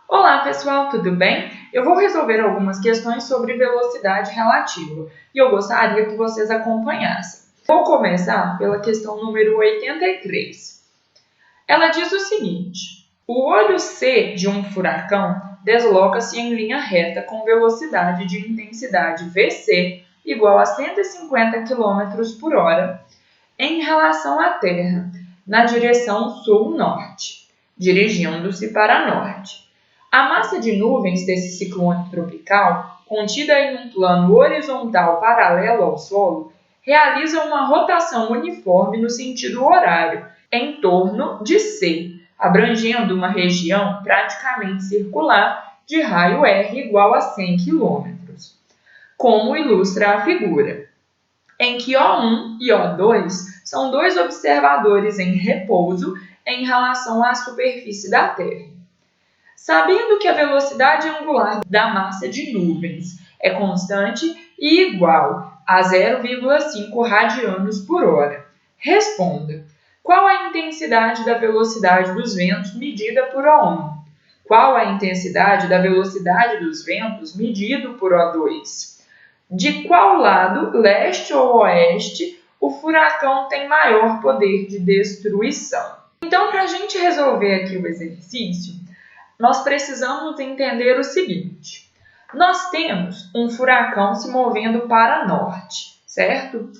Olá pessoal, tudo bem? Eu vou resolver algumas questões sobre velocidade relativa e eu gostaria que vocês acompanhassem. Vou começar pela questão número 83. Ela diz o seguinte: o olho C de um furacão desloca-se em linha reta com velocidade de intensidade Vc igual a 150 km por hora em relação à Terra, na direção sul-norte, dirigindo-se para norte. A massa de nuvens desse ciclone tropical, contida em um plano horizontal paralelo ao solo, realiza uma rotação uniforme no sentido horário, em torno de C, abrangendo uma região praticamente circular de raio R igual a 100 km, como ilustra a figura, em que O1 e O2 são dois observadores em repouso em relação à superfície da Terra. Sabendo que a velocidade angular da massa de nuvens é constante e igual a 0,5 radianos por hora, responda: qual a intensidade da velocidade dos ventos medida por O1? Qual a intensidade da velocidade dos ventos medido por O2? De qual lado, leste ou oeste, o furacão tem maior poder de destruição? Então, para a gente resolver aqui o exercício, nós precisamos entender o seguinte: nós temos um furacão se movendo para norte, certo?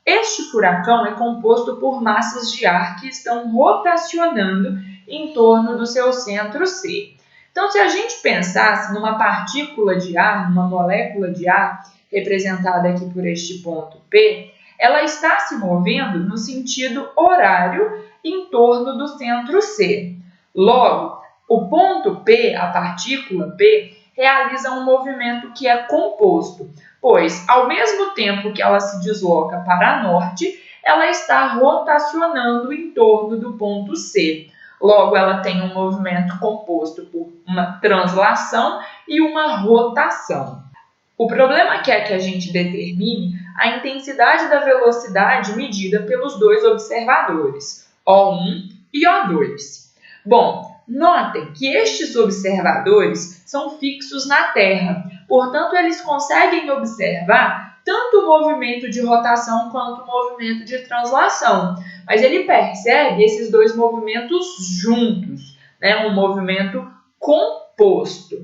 Este furacão é composto por massas de ar que estão rotacionando em torno do seu centro C. Então, se a gente pensasse numa partícula de ar, numa molécula de ar, representada aqui por este ponto P, ela está se movendo no sentido horário em torno do centro C. Logo, o ponto P, a partícula P, realiza um movimento que é composto, pois, ao mesmo tempo que ela se desloca para norte, ela está rotacionando em torno do ponto C. Logo, ela tem um movimento composto por uma translação e uma rotação. O problema é que a gente determine a intensidade da velocidade medida pelos dois observadores, O1 e O2. Bom, notem que estes observadores são fixos na Terra, portanto, eles conseguem observar tanto o movimento de rotação quanto o movimento de translação, mas ele percebe esses dois movimentos juntos, um movimento composto.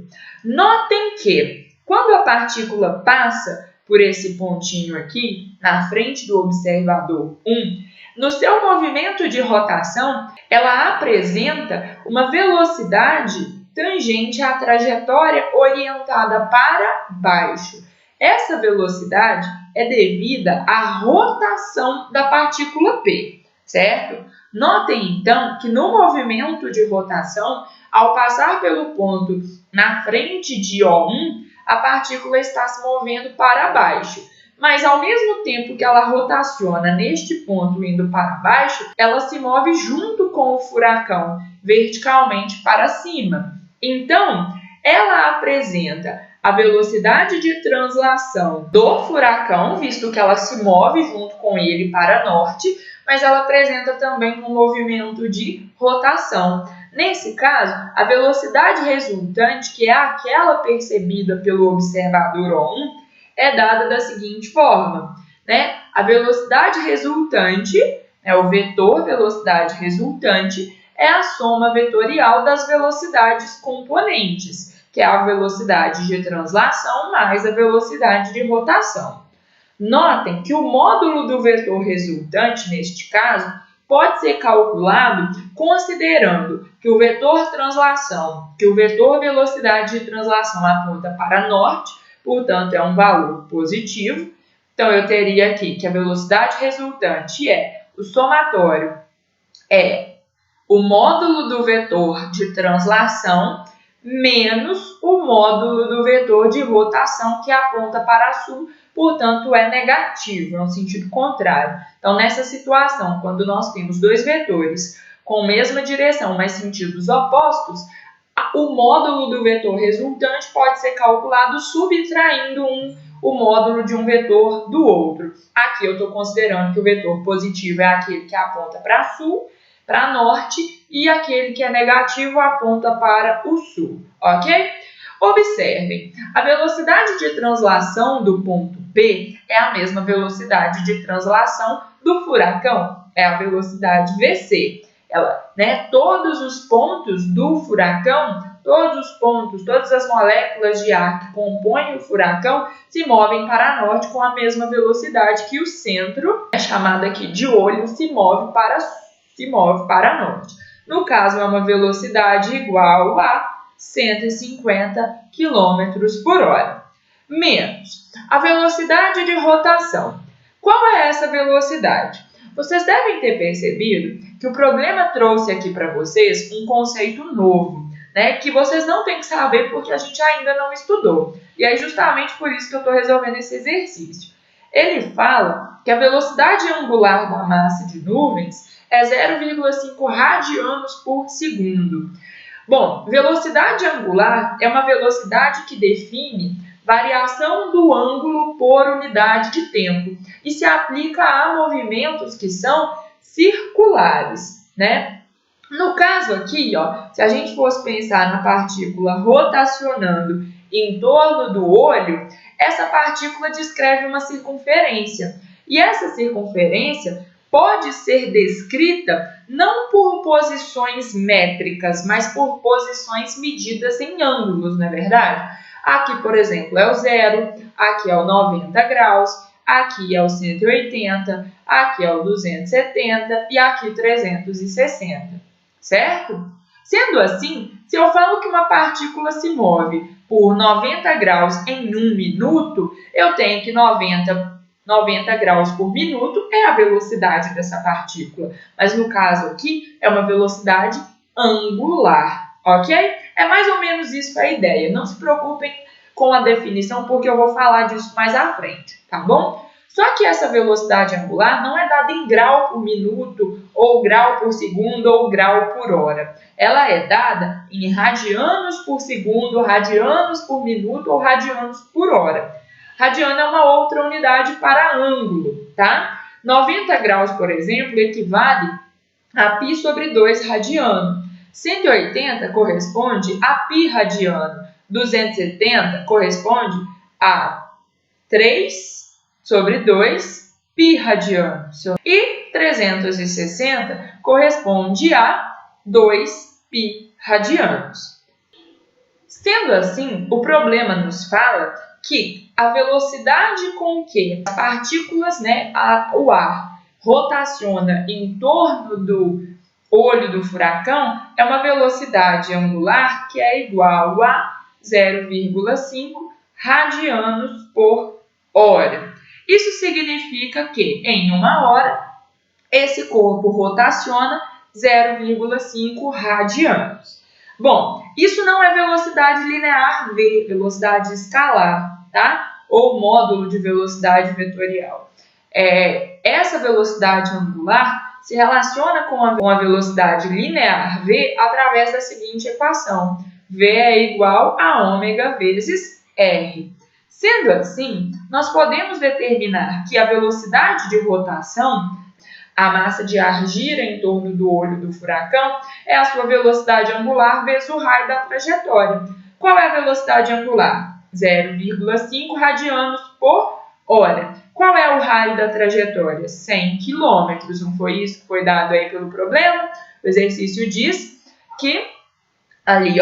Notem que, quando a partícula passa por esse pontinho aqui, na frente do observador 1, no seu movimento de rotação, ela apresenta uma velocidade tangente à trajetória orientada para baixo. Essa velocidade é devida à rotação da partícula P, certo? Notem, então, que no movimento de rotação, ao passar pelo ponto na frente de O1, a partícula está se movendo para baixo. Mas, ao mesmo tempo que ela rotaciona neste ponto indo para baixo, ela se move junto com o furacão, verticalmente para cima. Então, ela apresenta a velocidade de translação do furacão, visto que ela se move junto com ele para norte, mas ela apresenta também um movimento de rotação. Nesse caso, a velocidade resultante, que é aquela percebida pelo observador O1, é dada da seguinte forma, A velocidade resultante, o vetor velocidade resultante, é a soma vetorial das velocidades componentes, que é a velocidade de translação mais a velocidade de rotação. Notem que o módulo do vetor resultante, neste caso, pode ser calculado considerando que o vetor translação, que o vetor velocidade de translação aponta para norte, portanto, é um valor positivo. Então, eu teria aqui que a velocidade resultante é o somatório, o módulo do vetor de translação menos o módulo do vetor de rotação, que aponta para sul, portanto, é negativo, é um sentido contrário. Então, nessa situação, quando nós temos dois vetores com a mesma direção, mas sentidos opostos, o módulo do vetor resultante pode ser calculado subtraindo o módulo de um vetor do outro. Aqui eu estou considerando que o vetor positivo é aquele que aponta para sul para norte e aquele que é negativo aponta para o sul, ok? Observem, a velocidade de translação do ponto P é a mesma velocidade de translação do furacão, é a velocidade VC. Todos os pontos do furacão, todas as moléculas de ar que compõem o furacão se movem para norte com a mesma velocidade que o centro, chamado aqui de olho, se move para norte. No caso, é uma velocidade igual a 150 km por hora. Menos a velocidade de rotação. Qual é essa velocidade? Vocês devem ter percebido que o problema trouxe aqui para vocês um conceito novo, que vocês não têm que saber porque a gente ainda não estudou. E é justamente por isso que eu estou resolvendo esse exercício. Ele fala que a velocidade angular da massa de nuvens é 0,5 radianos por segundo. Bom, velocidade angular é uma velocidade que define variação do ângulo por unidade de tempo e se aplica a movimentos que são circulares, No caso aqui, se a gente fosse pensar na partícula rotacionando em torno do olho, essa partícula descreve uma circunferência. E essa circunferência pode ser descrita não por posições métricas, mas por posições medidas em ângulos, não é verdade? Aqui, por exemplo, é o 0, aqui é o 90 graus, aqui é o 180, aqui é o 270 e aqui 360, certo? Sendo assim, se eu falo que uma partícula se move por 90 graus em 1 minuto, eu tenho que 90 graus por minuto é a velocidade dessa partícula. Mas no caso aqui, é uma velocidade angular, ok? É mais ou menos isso a ideia. Não se preocupem com a definição, porque eu vou falar disso mais à frente, tá bom? Só que essa velocidade angular não é dada em grau por minuto, ou grau por segundo, ou grau por hora. Ela é dada em radianos por segundo, radianos por minuto ou radianos por hora. Radiano é uma outra unidade para ângulo, tá? 90 graus, por exemplo, equivale a π sobre 2 radiano. 180 corresponde a π radiano. 270 corresponde a 3 sobre 2 π radiano. E 360 corresponde a 2 π radianos. Sendo assim, o problema nos fala que a velocidade com que as partículas, o ar, rotaciona em torno do olho do furacão é uma velocidade angular que é igual a 0,5 radianos por hora. Isso significa que em 1 hora esse corpo rotaciona 0,5 radianos. Bom, isso não é velocidade linear v, velocidade escalar, tá? Ou módulo de velocidade vetorial. Essa velocidade angular se relaciona com a velocidade linear v através da seguinte equação. V é igual a ômega vezes r. Sendo assim, nós podemos determinar que a velocidade de rotação, a massa de ar gira em torno do olho do furacão, é a sua velocidade angular vezes o raio da trajetória. Qual é a velocidade angular? 0,5 radianos por hora. Qual é o raio da trajetória? 100 km. Não foi isso que foi dado aí pelo problema? O exercício diz que ali,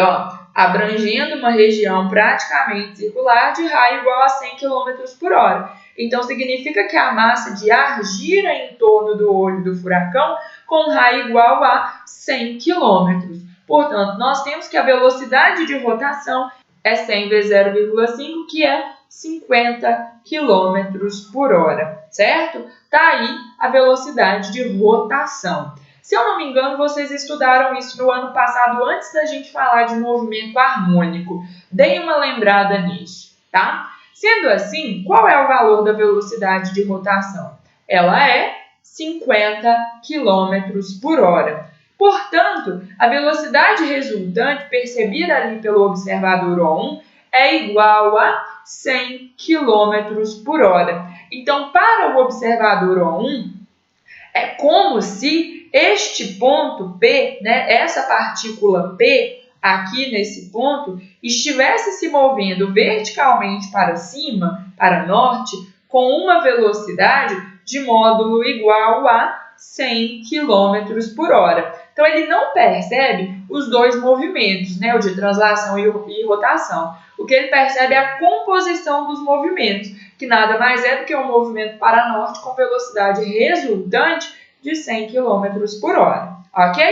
abrangendo uma região praticamente circular de raio igual a 100 km por hora. Então, significa que a massa de ar gira em torno do olho do furacão com raio igual a 100 km. Portanto, nós temos que a velocidade de rotação é 100 vezes 0,5, que é 50 km por hora, certo? Tá aí a velocidade de rotação. Se eu não me engano, vocês estudaram isso no ano passado, antes da gente falar de movimento harmônico. Deem uma lembrada nisso, tá? Sendo assim, qual é o valor da velocidade de rotação? Ela é 50 km por hora. Portanto, a velocidade resultante percebida ali pelo observador O1 é igual a 100 km por hora. Então, para o observador O1, É como se este ponto P, né, essa partícula P, aqui nesse ponto, estivesse se movendo verticalmente para cima, para norte, com uma velocidade de módulo igual a 100 km por hora. Então, ele não percebe os dois movimentos, né, o de translação e rotação. O que ele percebe é a composição dos movimentos, que nada mais é do que um movimento para norte com velocidade resultante de 100 km por hora, ok?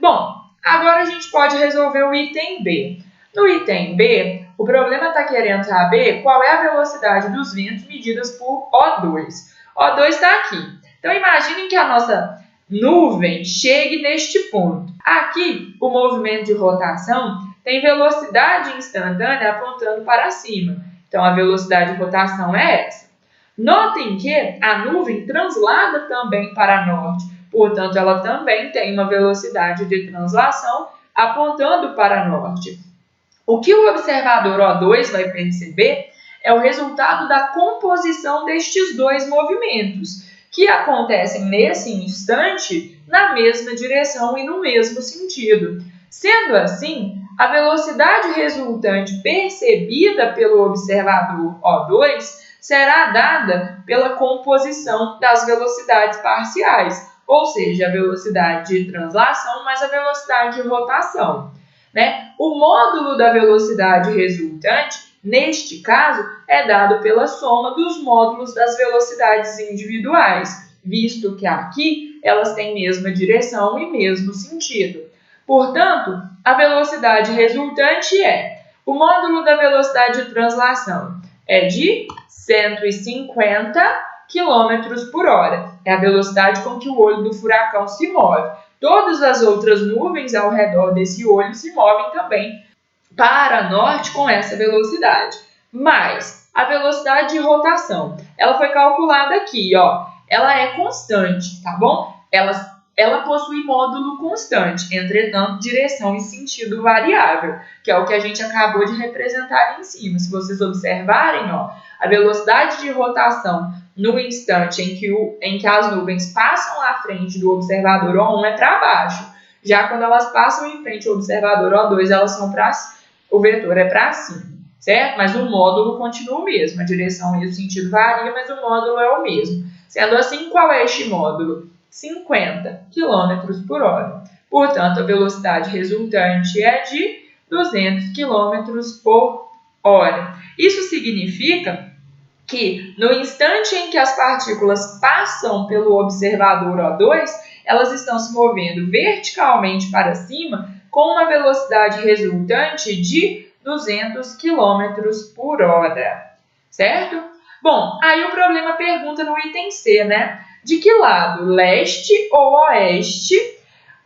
Bom, agora a gente pode resolver o item B. No item B, o problema está querendo saber qual é a velocidade dos ventos medidas por O2. O2 está aqui. Então, imaginem que a nossa nuvem chegue neste ponto. Aqui, o movimento de rotação tem velocidade instantânea apontando para cima. Então, a velocidade de rotação é essa. Notem que a nuvem translada também para norte. Portanto, ela também tem uma velocidade de translação apontando para norte. O que o observador O2 vai perceber é o resultado da composição destes dois movimentos, que acontecem nesse instante na mesma direção e no mesmo sentido. Sendo assim, a velocidade resultante percebida pelo observador O2 será dada pela composição das velocidades parciais, ou seja, a velocidade de translação mais a velocidade de rotação, né? O módulo da velocidade resultante, neste caso, é dado pela soma dos módulos das velocidades individuais, visto que aqui elas têm mesma direção e mesmo sentido. Portanto, a velocidade resultante é o módulo da velocidade de translação é de 150 km por hora. É a velocidade com que o olho do furacão se move. Todas as outras nuvens ao redor desse olho se movem também para norte com essa velocidade. Mas a velocidade de rotação, ela foi calculada aqui, ó. Ela é constante, tá bom? Ela possui módulo constante, entretanto, direção e sentido variável, que é o que a gente acabou de representar ali em cima. Se vocês observarem, ó, a velocidade de rotação no instante em que as nuvens passam à frente do observador O1 é para baixo. Já quando elas passam em frente ao observador O2, elas são para o vetor é para cima, certo? Mas o módulo continua o mesmo. A direção e o sentido variam, mas o módulo é o mesmo. Sendo assim, qual é este módulo? 50 km por hora. Portanto, a velocidade resultante é de 200 km por hora. Isso significa que no instante em que as partículas passam pelo observador O2, elas estão se movendo verticalmente para cima com uma velocidade resultante de 200 km por hora, certo? Bom, aí o problema pergunta no item C, né? De que lado, leste ou oeste,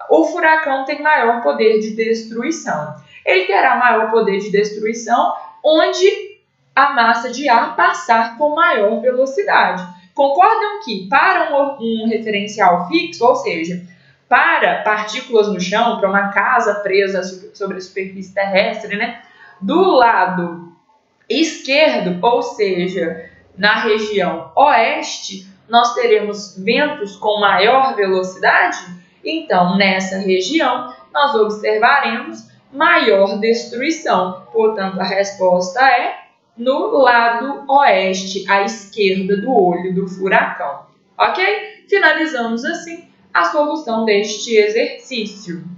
o furacão tem maior poder de destruição? Ele terá maior poder de destruição onde a massa de ar passar com maior velocidade. Concordam que para um referencial fixo, ou seja, para partículas no chão, para uma casa presa sobre a superfície terrestre, né, do lado esquerdo, ou seja, na região oeste, nós teremos ventos com maior velocidade? Então, nessa região, nós observaremos maior destruição. Portanto, a resposta é no lado oeste, à esquerda do olho do furacão. Ok? Finalizamos assim a solução deste exercício.